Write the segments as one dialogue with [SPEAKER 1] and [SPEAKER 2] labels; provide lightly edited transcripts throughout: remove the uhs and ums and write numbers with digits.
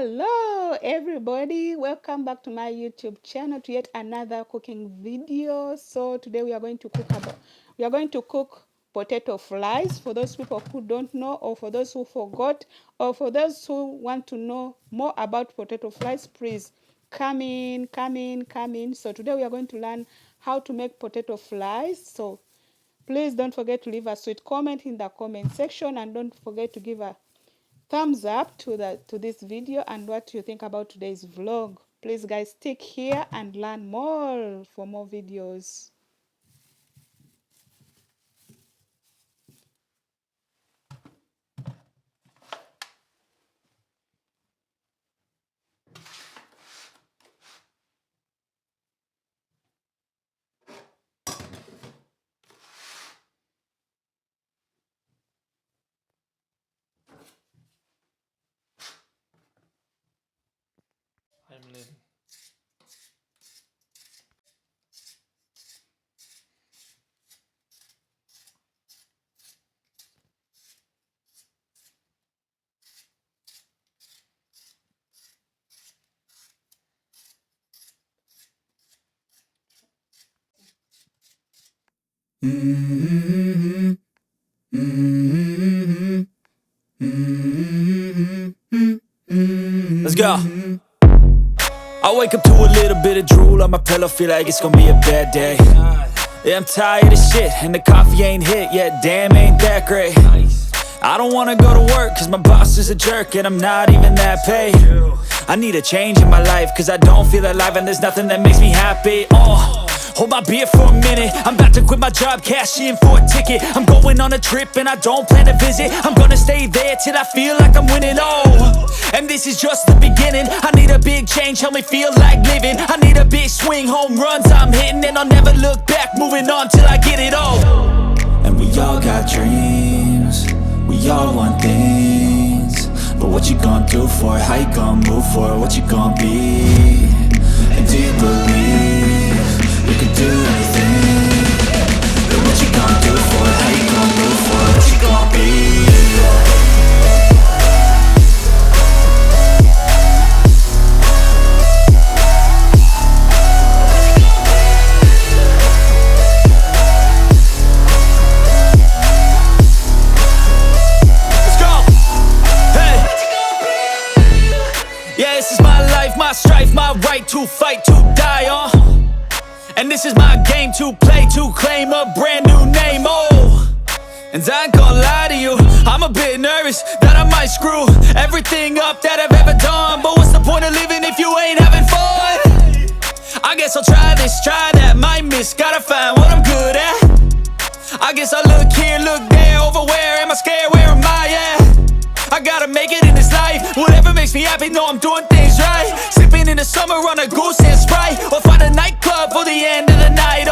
[SPEAKER 1] Hello everybody, welcome back to my YouTube channel to yet another cooking video. So today we are going to cook potato fries. For those people who don't know, or for those who forgot, or for those who want to know more about potato fries, please come in. So today we are going to learn how to make potato fries. So please don't forget to leave a sweet comment in the comment section, and don't forget to give a thumbs up to this video and what you think about today's vlog. Please guys, stick here and learn more for more videos.
[SPEAKER 2] I'm living. Let's go. I wake up to a little bit of drool on my pillow, feel like it's gonna be a bad day. Yeah, I'm tired of shit, and the coffee ain't hit yet, damn, ain't that great. I don't wanna go to work, cause my boss is a jerk, and I'm not even that paid. I need a change in my life, cause I don't feel alive, and there's nothing that makes me happy. Hold my beer for a minute, I'm about to quit my job, cash in for a ticket. I'm going on a trip and I don't plan to visit. I'm gonna stay there till I feel like I'm winning, and this is just the beginning. I need a big change, help me feel like living. I need a big swing, home runs I'm hitting, and I'll never look back, moving on till I get it all. And we all got dreams, we all want things, but what you gonna do for it? How you gonna move for it? What you gonna be? And do you believe you can do anything? But what you gonna do for it? How you gonna move for it? What you gonna be? My strife, my right to fight, to die on. And this is my game to play, to claim a brand new name, And I ain't gonna lie to you, I'm a bit nervous that I might screw everything up that I've ever done. But what's the point of living if you ain't having fun? I guess I'll try this, try that, might miss, gotta find what I'm good at. I guess I look here, look there, over where am I scared, where am I at? I gotta make it in this life, whatever makes me happy, know I'm doing things right. Sipping in the summer on a goose and Sprite, or find a nightclub for the end of the night,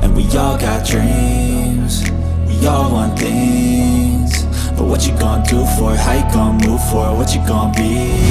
[SPEAKER 2] And we all got dreams, we all want things, but what you gonna do for it? How you gonna move for it? What you gonna be?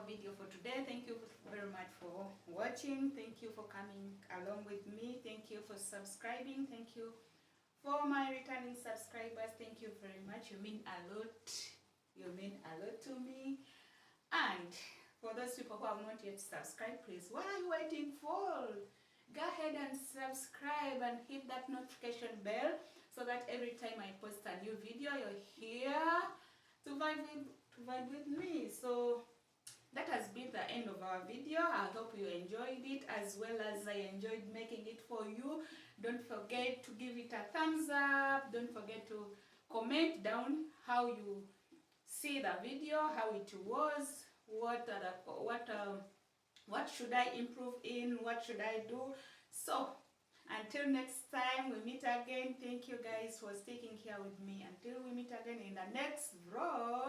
[SPEAKER 1] video for today. Thank you very much for watching. Thank you for coming along with me. Thank you for subscribing. Thank you for my returning subscribers. Thank you very much. You mean a lot. You mean a lot to me. And for those people who have not yet subscribed, please, what are you waiting for? Go ahead and subscribe and hit that notification bell so that every time I post a new video, you're here to vibe with me. So that has been the end of our video. I hope you enjoyed it as well as I enjoyed making it for you. Don't forget to give it a thumbs up. Don't forget to comment down how you see the video, how it was, what should I improve in, what should I do. So until next time we meet again, thank you guys for sticking here with me. Until we meet again in the next vlog.